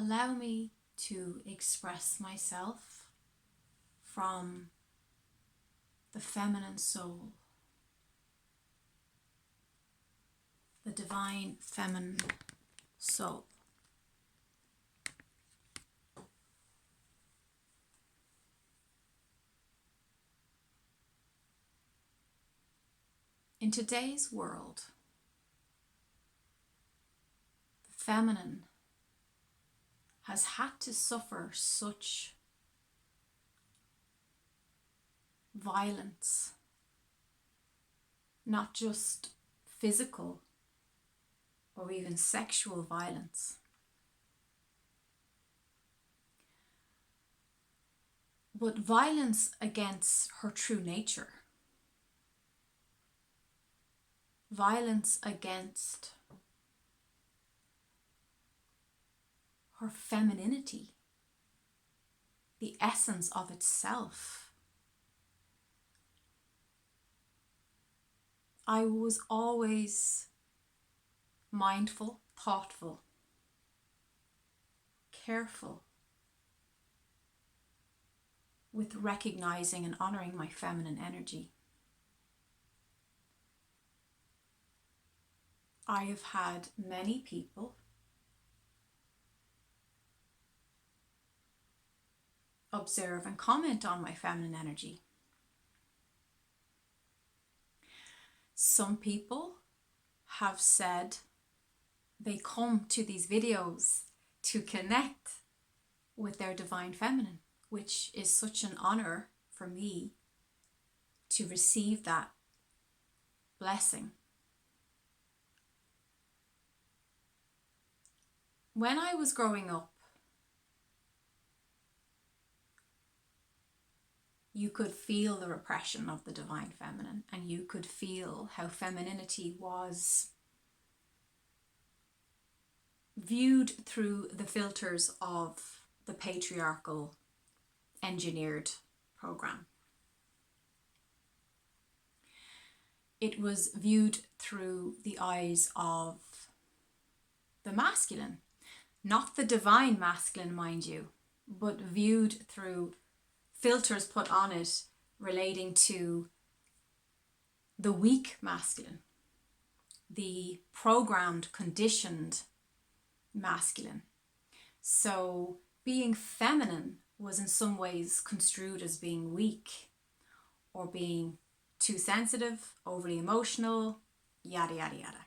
allow me to express myself from the feminine soul, the divine feminine soul. In today's world, the feminine has had to suffer such violence, not just physical or even sexual violence, but violence against her true nature. Violence against her femininity, the essence of itself. I was always mindful, thoughtful, careful with recognizing and honoring my feminine energy. I have had many people observe and comment on my feminine energy. Some people have said they come to these videos to connect with their divine feminine, which is such an honor for me to receive that blessing. When I was growing up, you could feel the repression of the divine feminine, and you could feel how femininity was viewed through the filters of the patriarchal engineered program. It was viewed through the eyes of the masculine, not the divine masculine, mind you, but viewed through filters put on it relating to the weak masculine, the programmed, conditioned masculine. So being feminine was in some ways construed as being weak or being too sensitive, overly emotional, yada, yada, yada.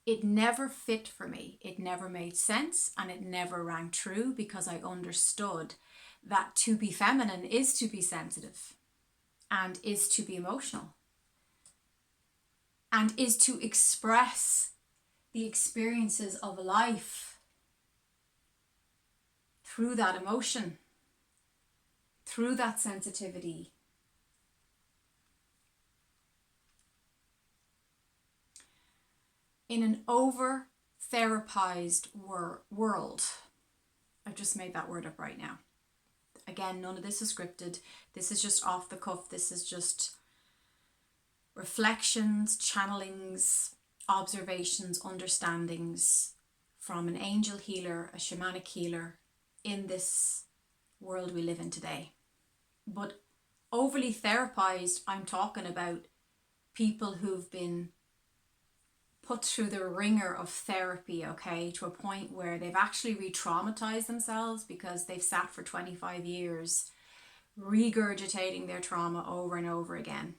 It never fit for me. It never made sense, and it never rang true, because I understood that to be feminine is to be sensitive and is to be emotional and is to express the experiences of life through that emotion, through that sensitivity. In an over-therapized world, I've just made that word up right now. Again, none of this is scripted. This is just off the cuff. This is just reflections, channelings, observations, understandings from an angel healer, a shamanic healer in this world we live in today. But overly therapized, I'm talking about people who've been put through the ringer of therapy, okay, to a point where they've actually re-traumatized themselves because they've sat for 25 years regurgitating their trauma over and over again.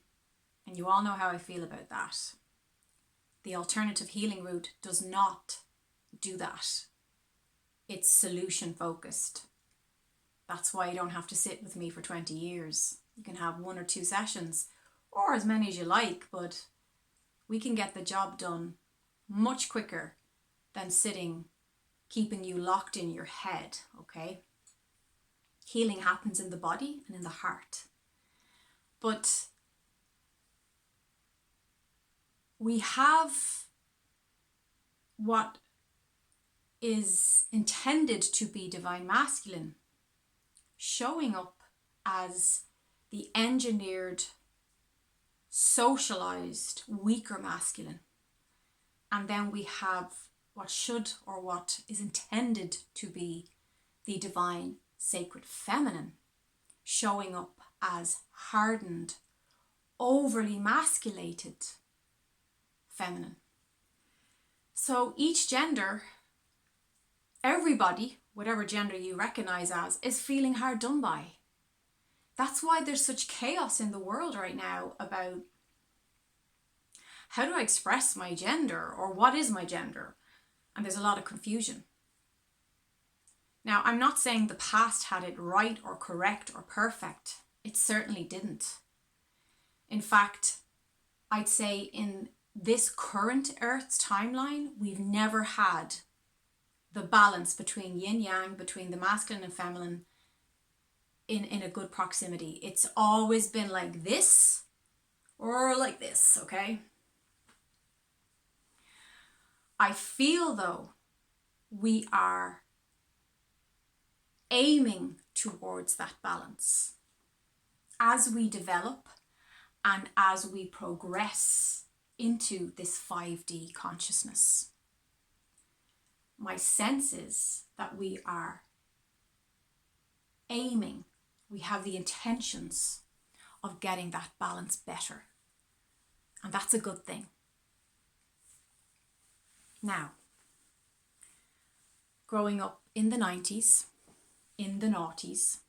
And you all know how I feel about that. The alternative healing route does not do that. It's solution focused. That's why you don't have to sit with me for 20 years. You can have 1 or 2 sessions, or as many as you like, but we can get the job done much quicker than sitting, keeping you locked in your head, okay? Healing happens in the body and in the heart. But we have what is intended to be divine masculine showing up as the engineered, socialized, weaker masculine. And then we have what should or what is intended to be the divine sacred feminine showing up as hardened, overly masculated feminine. So each gender, everybody, whatever gender you recognize as, is feeling hard done by. That's why there's such chaos in the world right now about how do I express my gender, or what is my gender? And there's a lot of confusion. Now, I'm not saying the past had it right or correct or perfect. It certainly didn't. In fact, I'd say in this current Earth's timeline, we've never had the balance between yin-yang, between the masculine and feminine in a good proximity. It's always been like this or like this, okay? I feel though we are aiming towards that balance as we develop and as we progress into this 5D consciousness. My sense is that we are aiming, we have the intentions of getting that balance better. And that's a good thing. Now, growing up in the 90s, in the noughties,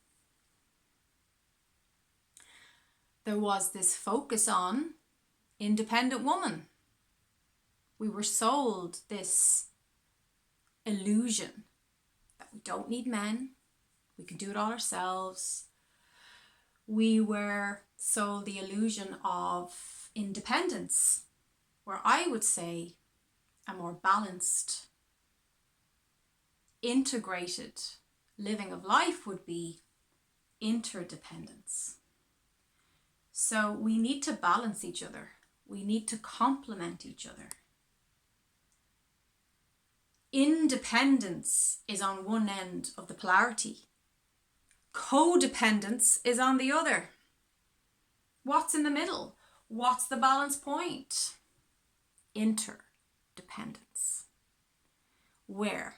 there was this focus on independent woman. We were sold this illusion that we don't need men, we can do it all ourselves. We were sold the illusion of independence, where I would say a more balanced, integrated living of life would be interdependence. So we need to balance each other. We need to complement each other. Independence is on one end of the polarity. Codependence is on the other. What's in the middle? What's the balance point? Interdependence. Where?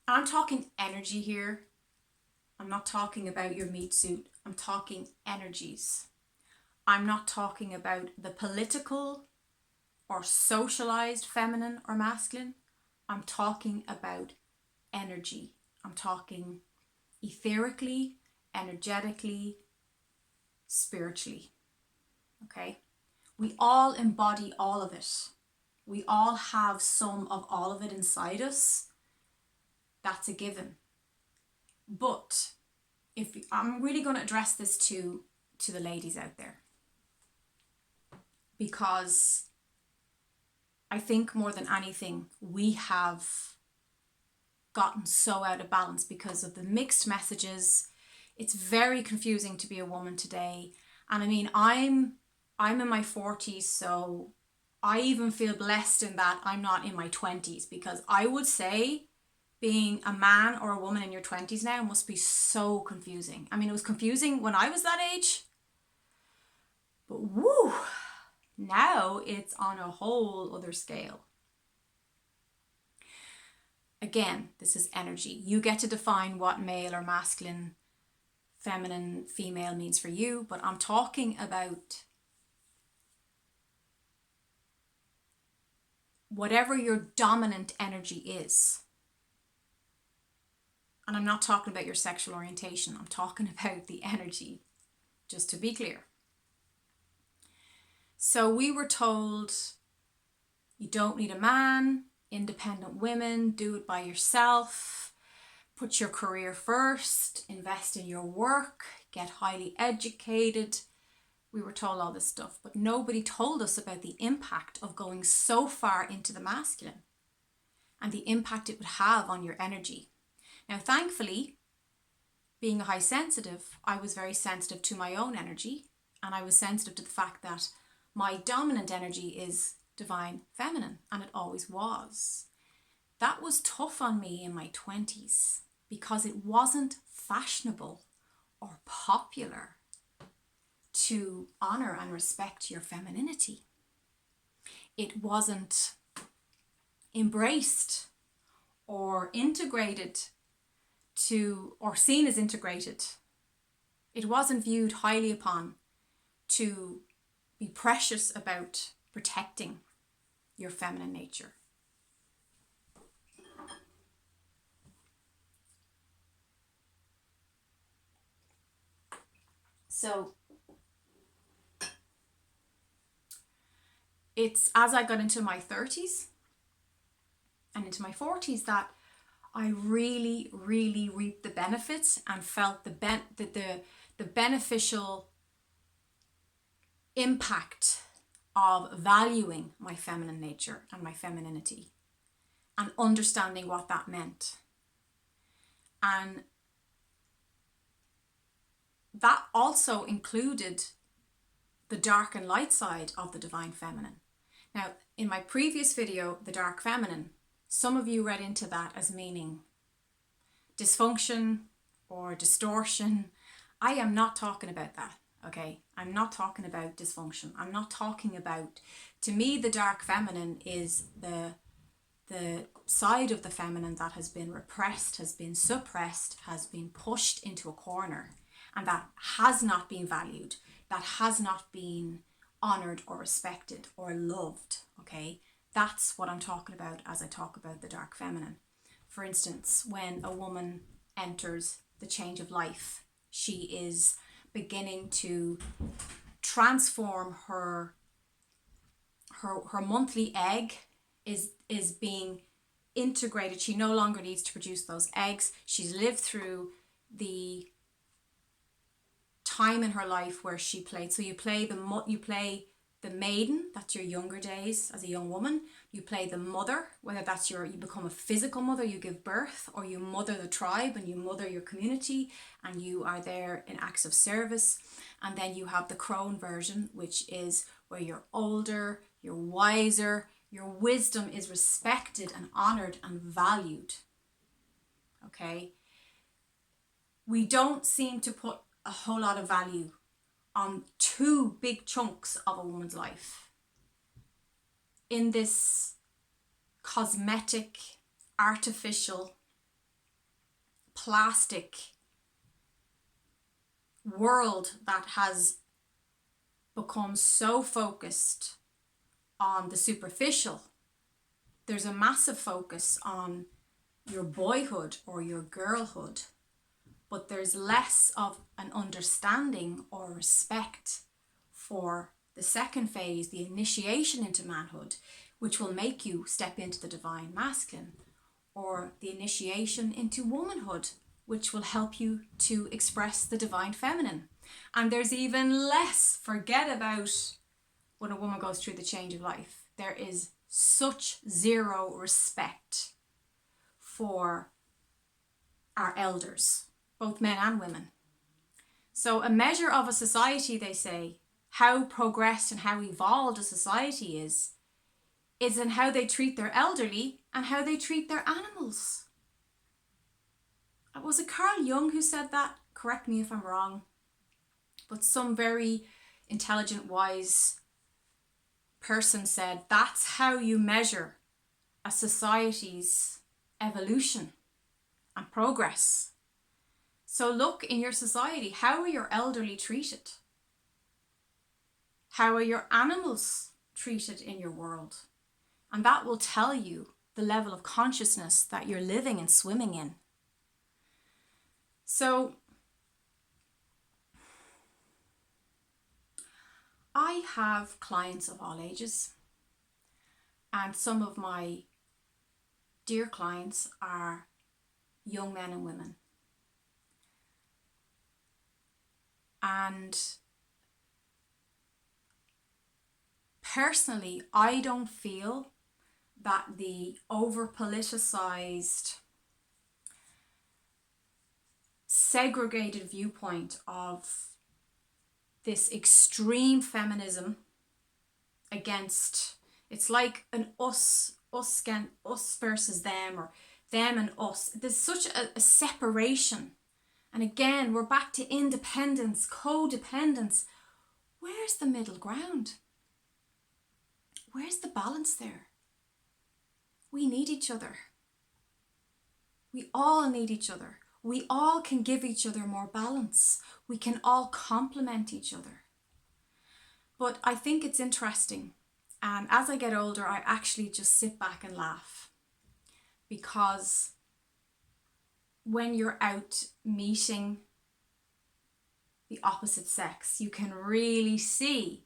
I'm talking energy here. I'm not talking about your meat suit. I'm talking energies. I'm not talking about the political or socialized feminine or masculine. I'm talking about energy. I'm talking etherically, energetically, spiritually. Okay? We all embody all of it. We all have some of all of it inside us. That's a given. But if I'm really going to address this to the ladies out there, because I think more than anything, we have gotten so out of balance because of the mixed messages. It's very confusing to be a woman today. And I mean, I'm in my 40s, so I even feel blessed in that I'm not in my 20s, because I would say being a man or a woman in your 20s now must be so confusing. I mean, it was confusing when I was that age, but woo, now it's on a whole other scale. Again, this is energy. You get to define what male or masculine, feminine, female means for you, but I'm talking about whatever your dominant energy is. And I'm not talking about your sexual orientation. I'm talking about the energy, just to be clear. So we were told you don't need a man, independent women, do it by yourself, put your career first, invest in your work, get highly educated. We were told all this stuff, but nobody told us about the impact of going so far into the masculine and the impact it would have on your energy. Now, thankfully, being a high sensitive, I was very sensitive to my own energy, and I was sensitive to the fact that my dominant energy is divine feminine, and it always was. That was tough on me in my 20s because it wasn't fashionable or popular to honor and respect your femininity. It wasn't embraced or integrated to, or seen as integrated. It wasn't viewed highly upon to be precious about protecting your feminine nature. So it's as I got into my 30s and into my 40s that I really, really reaped the benefits and felt the beneficial impact of valuing my feminine nature and my femininity and understanding what that meant. And that also included the dark and light side of the divine feminine. Now, in my previous video, The Dark Feminine, some of you read into that as meaning dysfunction or distortion. I am not talking about that, okay? I'm not talking about dysfunction. I'm not talking about, to me, the dark feminine is the side of the feminine that has been repressed, has been suppressed, has been pushed into a corner, and that has not been valued, that has not been honored or respected or loved, okay? That's what I'm talking about as I talk about the dark feminine. For instance, when a woman enters the change of life, she is beginning to transform her monthly egg is being integrated. She no longer needs to produce those eggs. She's lived through the time in her life where she played. So you play the maiden, that's your younger days as a young woman. You play the mother, whether that's you become a physical mother, you give birth, or you mother the tribe and you mother your community and you are there in acts of service. And then you have the crone version, which is where you're older, you're wiser, your wisdom is respected and honored and valued. Okay? We don't seem to put a whole lot of value on two big chunks of a woman's life. In this cosmetic, artificial, plastic world that has become so focused on the superficial, there's a massive focus on your boyhood or your girlhood, but there's less of an understanding or respect for the second phase, the initiation into manhood, which will make you step into the divine masculine, or the initiation into womanhood, which will help you to express the divine feminine. And there's even less, forget about when a woman goes through the change of life. There is such zero respect for our elders, both men and women. So a measure of a society, they say, how progressed and how evolved a society is in how they treat their elderly and how they treat their animals. Was it Carl Jung who said that? Correct me if I'm wrong. But some very intelligent, wise person said that's how you measure a society's evolution and progress. So look in your society, how are your elderly treated? How are your animals treated in your world? And that will tell you the level of consciousness that you're living and swimming in. So I have clients of all ages, and some of my dear clients are young men and women. And personally, I don't feel that the over-politicized, segregated viewpoint of this extreme feminism against, it's like an us versus them, or them and us. There's such a separation. And again, we're back to independence, codependence. Where's the middle ground? Where's the balance there? We need each other. We all need each other. We all can give each other more balance. We can all complement each other. But I think it's interesting. And as I get older, I actually just sit back and laugh. Because when you're out meeting the opposite sex, you can really see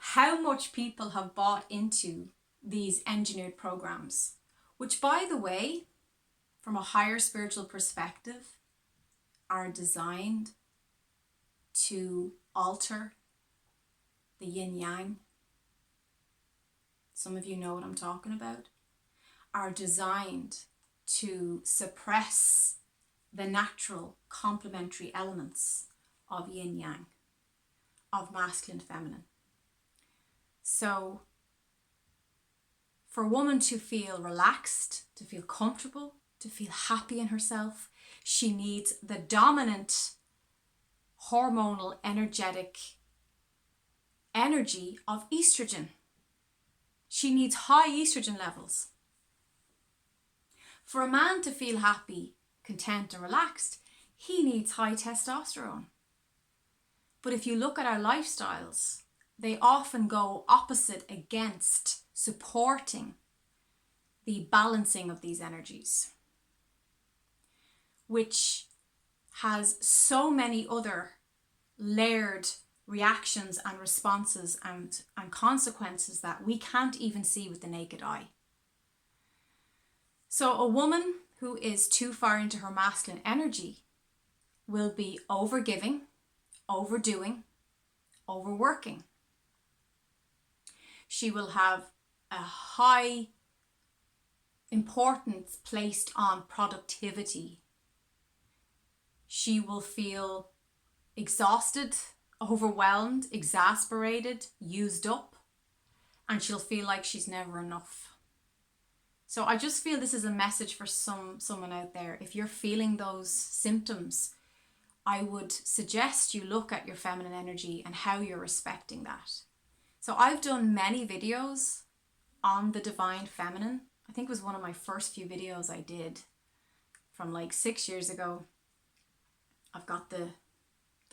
how much people have bought into these engineered programs, which, by the way, from a higher spiritual perspective, are designed to alter the yin-yang. Some of you know what I'm talking about. Are designed to suppress the natural complementary elements of yin-yang, of masculine, feminine. So for a woman to feel relaxed, to feel comfortable, to feel happy in herself, she needs the dominant hormonal energetic energy of estrogen. She needs high estrogen levels. For a man to feel happy, content and relaxed, he needs high testosterone. But if you look at our lifestyles, they often go opposite against supporting the balancing of these energies, which has so many other layered reactions and responses and consequences that we can't even see with the naked eye. So a woman who is too far into her masculine energy will be overgiving, overdoing, overworking. She will have a high importance placed on productivity. She will feel exhausted, overwhelmed, exasperated, used up, and she'll feel like she's never enough. So I just feel this is a message for someone out there. If you're feeling those symptoms, I would suggest you look at your feminine energy and how you're respecting that. So I've done many videos on the divine feminine. I think it was one of my first few videos I did from like 6 years ago. I've got the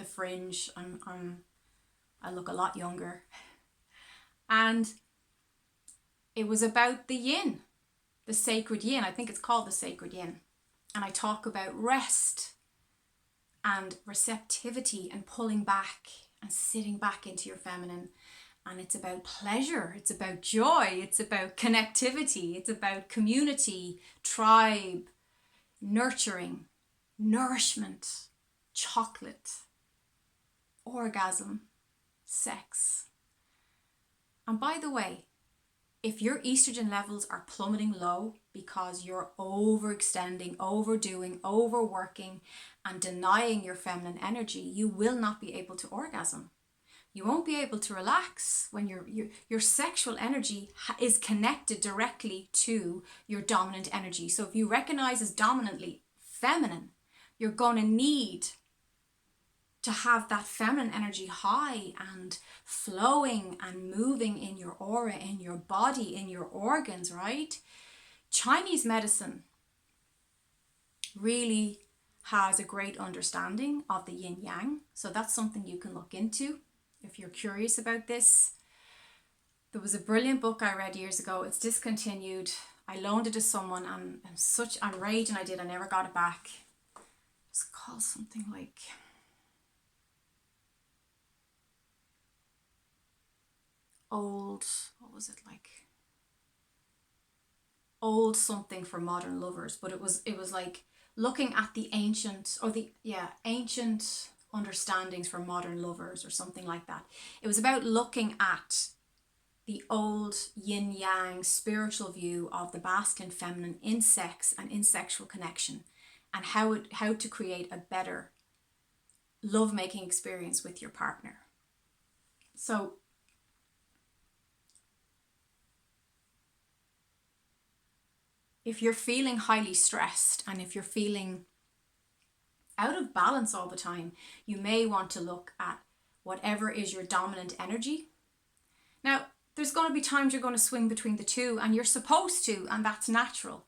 fringe. I look a lot younger. And it was about the yin, the sacred yin. I think it's called the sacred yin. And I talk about rest and receptivity and pulling back and sitting back into your feminine. And it's about pleasure, it's about joy, it's about connectivity, it's about community, tribe, nurturing, nourishment, chocolate, orgasm, sex. And by the way, if your estrogen levels are plummeting low because you're overextending, overdoing, overworking, and denying your feminine energy, you will not be able to orgasm. You won't be able to relax when your sexual energy is connected directly to your dominant energy. So if you recognize as dominantly feminine, you're going to need to have that feminine energy high and flowing and moving in your aura, in your body, in your organs, right? Chinese medicine really has a great understanding of the yin-yang. So that's something you can look into if you're curious about this. There was a brilliant book I read years ago. It's discontinued. I loaned it to someone and I'm raging I never got it back. It's called something like old something for modern lovers, but it was like looking at the ancient understandings for modern lovers or something like that. It was about looking at the old yin-yang spiritual view of the masculine feminine in sex and in sexual connection, and how to create a better lovemaking experience with your partner. So if you're feeling highly stressed and if you're feeling out of balance all the time, you may want to look at whatever is your dominant energy. Now, There's going to be times you're going to swing between the two, and you're supposed to, and that's natural.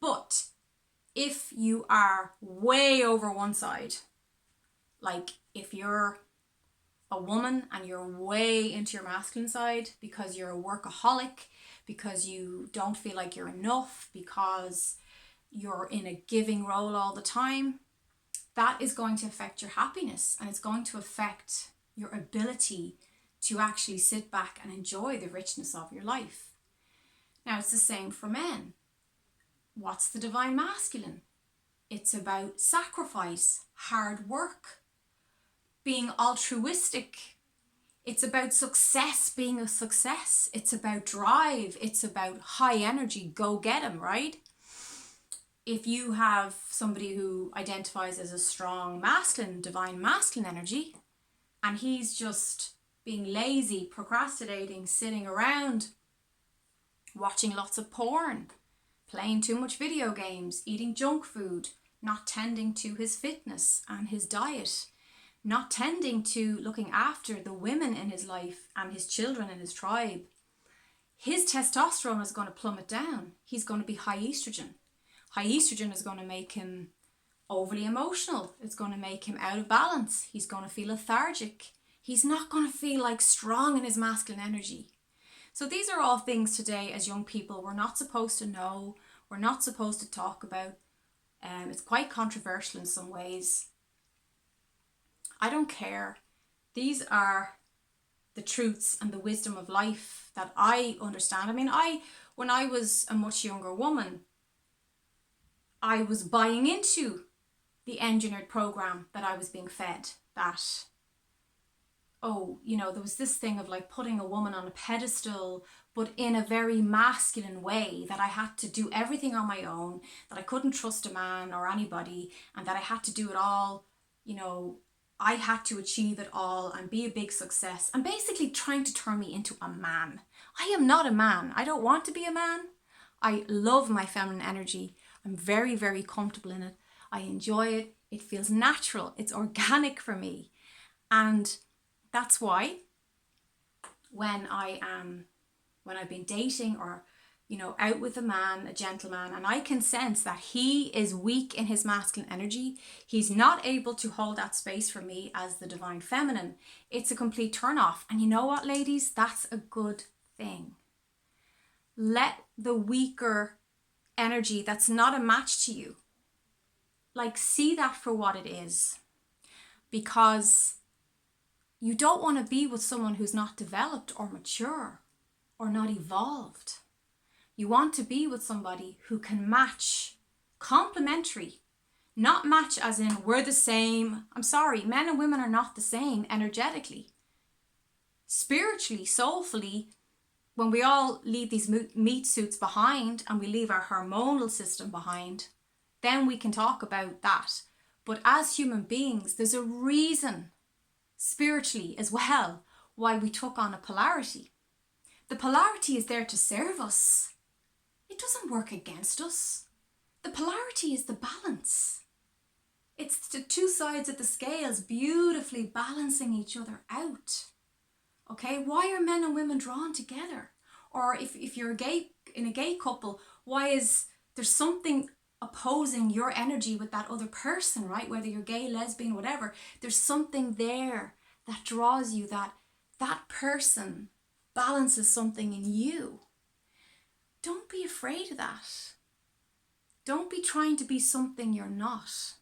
But if you are way over one side, like if you're a woman and you're way into your masculine side because you're a workaholic, because you don't feel like you're enough, because you're in a giving role all the time, that is going to affect your happiness, and it's going to affect your ability to actually sit back and enjoy the richness of your life. Now, it's the same for men. What's the divine masculine? It's about sacrifice, hard work, being altruistic. It's about success, being a success. It's about drive. It's about high energy, go get 'em, right? If you have somebody who identifies as a strong masculine, divine masculine energy, and he's just being lazy, procrastinating, sitting around, watching lots of porn, playing too much video games, eating junk food, not tending to his fitness and his diet, not tending to looking after the women in his life and his children and his tribe, his testosterone is going to plummet down. He's going to be high estrogen. High estrogen is going to make him overly emotional. It's going to make him out of balance. He's going to feel lethargic. He's not going to feel like strong in his masculine energy. So these are all things today as young people we're not supposed to know, we're not supposed to talk about. It's quite controversial in some ways. I don't care. These are the truths and the wisdom of life that I understand. I mean, when I was a much younger woman, I was buying into the engineered program that I was being fed, that, oh, you know, there was this thing of like putting a woman on a pedestal, but in a very masculine way, that I had to do everything on my own, that I couldn't trust a man or anybody, and that I had to do it all, you know, I had to achieve it all and be a big success, and basically trying to turn me into a man. I am not a man. I don't want to be a man. I love my feminine energy. I'm very, very comfortable in it. I enjoy it. It feels natural. It's organic for me. And that's why when I've been dating or, you know, out with a man, a gentleman, and I can sense that he is weak in his masculine energy, he's not able to hold that space for me as the divine feminine, it's a complete turn off. And you know what, ladies? That's a good thing. Let the weaker energy that's not a match to you, like, see that for what it is, because you don't want to be with someone who's not developed or mature or not evolved. You want to be with somebody who can match, complementary, not match as in we're the same. I'm sorry, men and women are not the same energetically. Spiritually, soulfully, when we all leave these meat suits behind and we leave our hormonal system behind, then we can talk about that. But as human beings, there's a reason, spiritually as well, why we took on a polarity. The polarity is there to serve us. It doesn't work against us. The polarity is the balance. It's the two sides of the scales beautifully balancing each other out. Okay, why are men and women drawn together? Or if you're in a gay couple, why is there something opposing your energy with that other person, right? Whether you're gay, lesbian, whatever, there's something there that draws you, that person balances something in you. Don't be afraid of that. Don't be trying to be something you're not.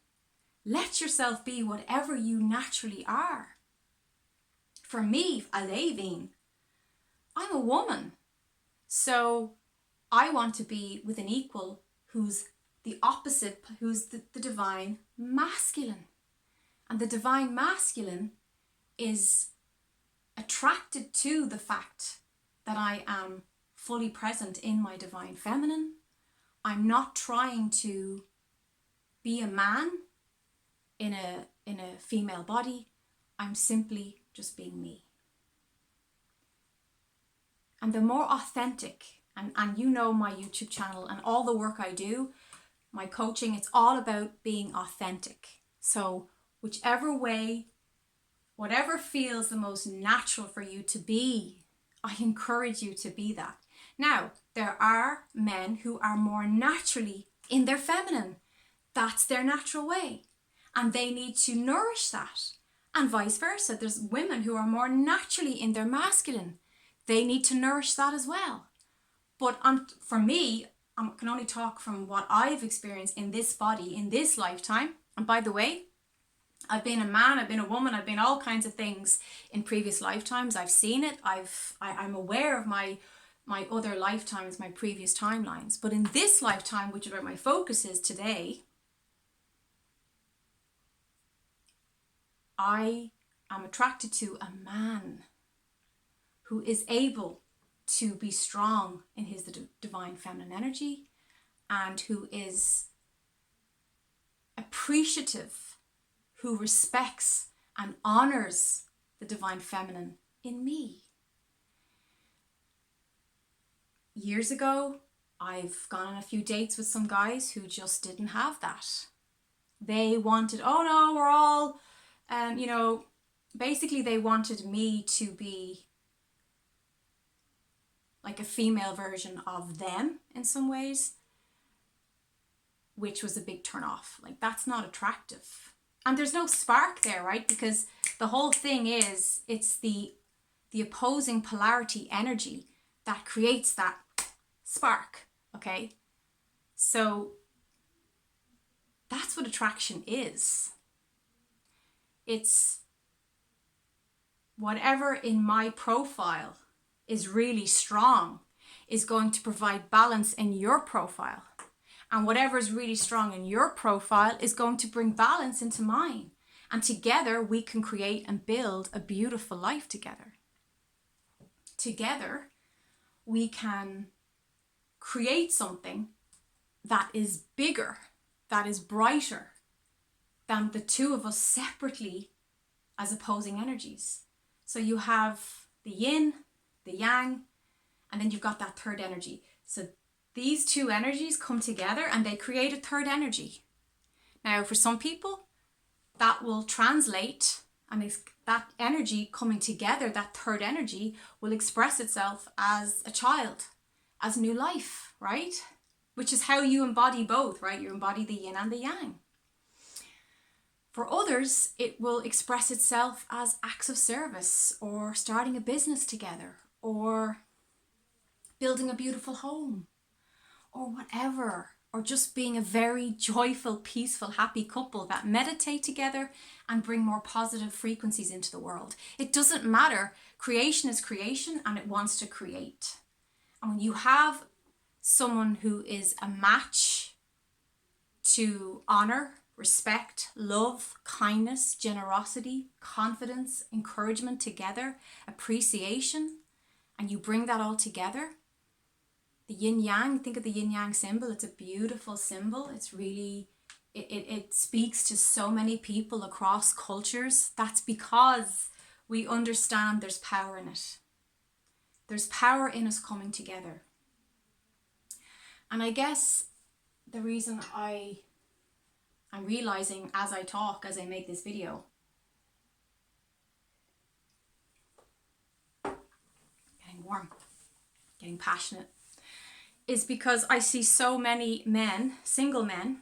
Let yourself be whatever you naturally are. For me, Alavine, I'm a woman. So I want to be with an equal who's the opposite, who's the divine masculine. And the divine masculine is attracted to the fact that I am fully present in my divine feminine. I'm not trying to be a man in a female body. I'm simply just being me. And the more authentic, and you know my YouTube channel and all the work I do, my coaching, it's all about being authentic. So whichever way, whatever feels the most natural for you to be I encourage you to be that. Now, there are men who are more naturally in their feminine. That's their natural way. And they need to nourish that. And vice versa. There's women who are more naturally in their masculine. They need to nourish that as well. But for me, I can only talk from what I've experienced in this body, in this lifetime. And by the way, I've been a man, I've been a woman, I've been all kinds of things in previous lifetimes. I've seen it. I'm aware of my other lifetimes, my previous timelines. But in this lifetime, which is where my focus is today, I am attracted to a man who is able to be strong in his divine feminine energy and who is appreciative, who respects and honors the divine feminine in me. Years ago, I've gone on a few dates with some guys who just didn't have that. They wanted, oh no, we're all, basically they wanted me to be like a female version of them in some ways, which was a big turn off. Like, that's not attractive. And there's no spark there, right? Because the whole thing is, it's the opposing polarity energy that creates that spark, okay? So that's what attraction is. It's whatever in my profile is really strong is going to provide balance in your profile. And whatever is really strong in your profile is going to bring balance into mine. And together we can create and build a beautiful life together. Together we can create something that is bigger, that is brighter than the two of us separately as opposing energies. So you have the yin, the yang, and then you've got that third energy. So these two energies come together and they create a third energy. Now, for some people, that will translate, and that energy coming together, that third energy, will express itself as a child, as new life, right? Which is how you embody both, right? You embody the yin and the yang. For others, it will express itself as acts of service, or starting a business together, or building a beautiful home, or whatever, or just being a very joyful, peaceful, happy couple that meditate together and bring more positive frequencies into the world. It doesn't matter. Creation is creation, and it wants to create. And when you have someone who is a match to honor, respect, love, kindness, generosity, confidence, encouragement together, appreciation, and you bring that all together, the yin-yang, think of the yin-yang symbol, it's a beautiful symbol. It's really, it speaks to so many people across cultures. That's because we understand there's power in it. There's power in us coming together. And I guess the reason I'm realizing as I talk, as I make this video, getting warm, getting passionate, is because I see so many men, single men,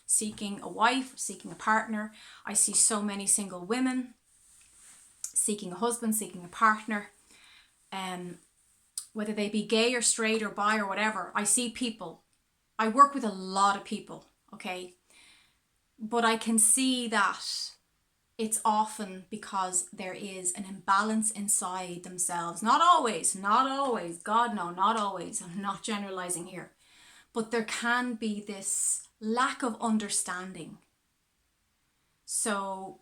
seeking a wife, seeking a partner. I see so many single women seeking a husband, seeking a partner, whether they be gay or straight or bi or whatever. I see people. I work with a lot of people, okay? But I can see that it's often because there is an imbalance inside themselves. Not always. God, no, not always. I'm not generalizing here. But there can be this lack of understanding. So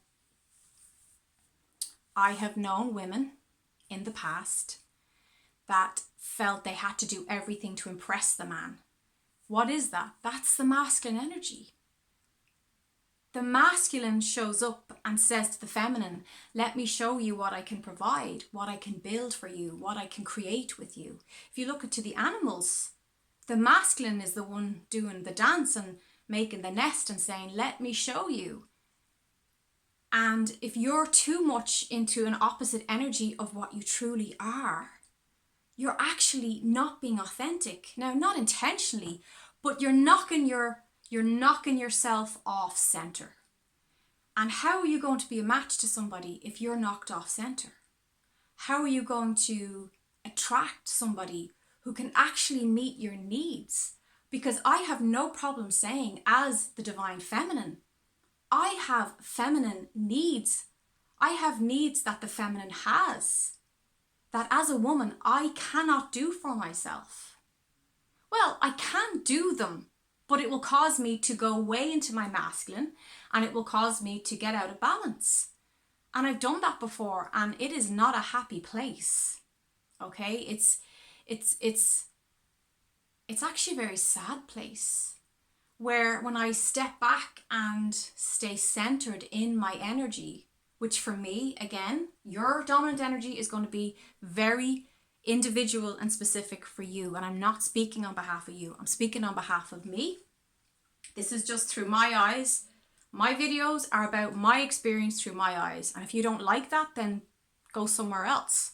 I have known women in the past that felt they had to do everything to impress the man. What is that? That's the masculine energy. The masculine shows up and says to the feminine, let me show you what I can provide, what I can build for you, what I can create with you. If you look into the animals, the masculine is the one doing the dance and making the nest and saying, let me show you. And if you're too much into an opposite energy of what you truly are, you're actually not being authentic. Now, not intentionally, but you're knocking yourself off center. And how are you going to be a match to somebody if you're knocked off center? How are you going to attract somebody who can actually meet your needs? Because I have no problem saying, as the divine feminine, I have feminine needs. I have needs that the feminine has, that as a woman I cannot do for myself. Well, I can do them, but it will cause me to go way into my masculine, and it will cause me to get out of balance. And I've done that before, and it is not a happy place. Okay? It's actually a very sad place, where when I step back and stay centered in my energy, which for me, again, your dominant energy is going to be very individual and specific for you. And I'm not speaking on behalf of you. I'm speaking on behalf of me. This is just through my eyes. My videos are about my experience through my eyes. And if you don't like that, then go somewhere else.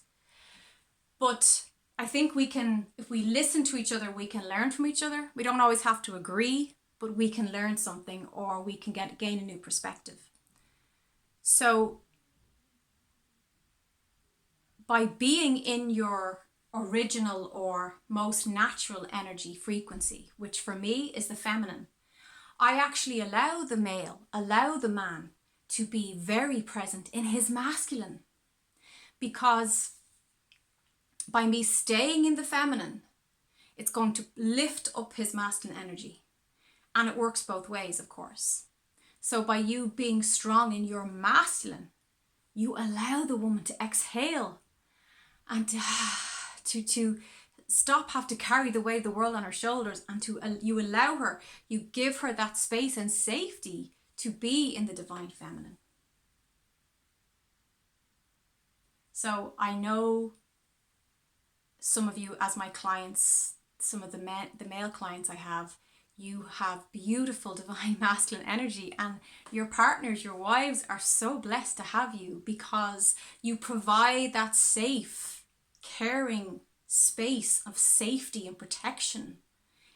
But I think we can, if we listen to each other, we can learn from each other. We don't always have to agree, but we can learn something, or we can gain a new perspective. So by being in your original or most natural energy frequency, which for me is the feminine, I actually allow the man to be very present in his masculine. Because by me staying in the feminine, it's going to lift up his masculine energy. And it works both ways, of course. So by you being strong in your masculine, you allow the woman to exhale and to stop have to carry the weight of the world on her shoulders, and you allow her, you give her that space and safety to be in the divine feminine. So I know some of you as my clients, some of the male clients I have, you have beautiful divine masculine energy, and your partners, your wives are so blessed to have you, because you provide that safe, caring space of safety and protection,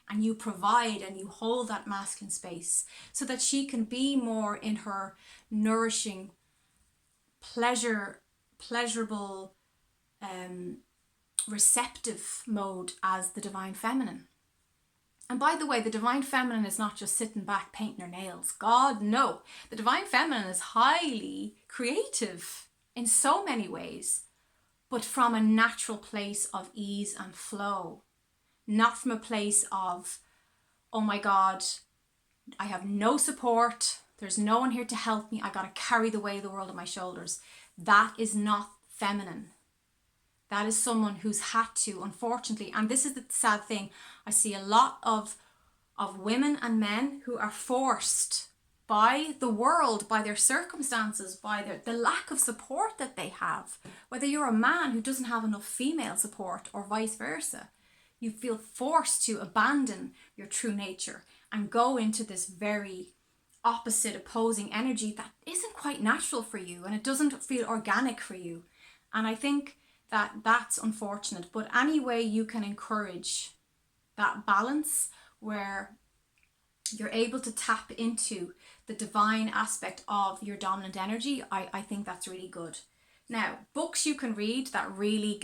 and you provide and you hold that masculine space so that she can be more in her nourishing, pleasurable, receptive mode as the divine feminine. And by the way, the divine feminine is not just sitting back painting her nails. God, no. The divine feminine is highly creative in so many ways, but from a natural place of ease and flow. Not from a place of, oh my God, I have no support. There's no one here to help me. I got to carry the weight of the world on my shoulders. That is not feminine. That is someone who's had to, unfortunately, and this is the sad thing, I see a lot of women and men who are forced by the world, by their circumstances, by the lack of support that they have. Whether you're a man who doesn't have enough female support or vice versa, you feel forced to abandon your true nature and go into this very opposite, opposing energy that isn't quite natural for you, and it doesn't feel organic for you. And I think that's unfortunate. But any way you can encourage that balance where you're able to tap into the divine aspect of your dominant energy, I think that's really good. Now, books you can read that really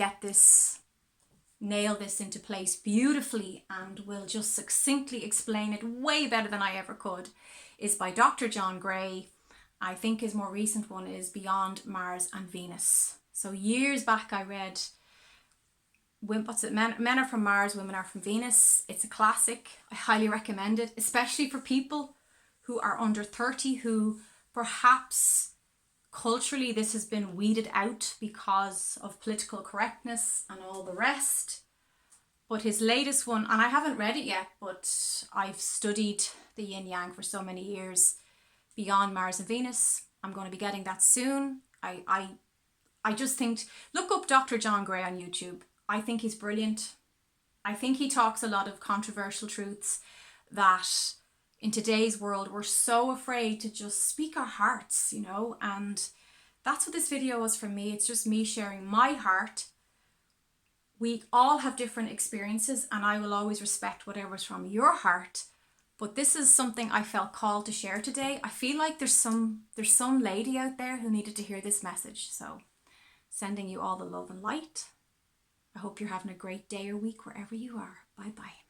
nail this into place beautifully and will just succinctly explain it way better than I ever could is by Dr. John Gray. I think his more recent one is Beyond Mars and Venus. So years back I read, what's it? Men are from Mars, women are from Venus. It's a classic. I highly recommend it, especially for people who are under 30, who perhaps culturally this has been weeded out because of political correctness and all the rest. But his latest one, and I haven't read it yet, but I've studied the Yin-Yang for so many years, Beyond Mars and Venus. I'm going to be getting that soon. I just think, look up Dr. John Gray on YouTube. I think he's brilliant. I think he talks a lot of controversial truths that in today's world, we're so afraid to just speak our hearts, you know, and that's what this video was for me. It's just me sharing my heart. We all have different experiences, and I will always respect whatever's from your heart. But this is something I felt called to share today. I feel like there's some lady out there who needed to hear this message. So sending you all the love and light. I hope you're having a great day or week wherever you are. Bye bye.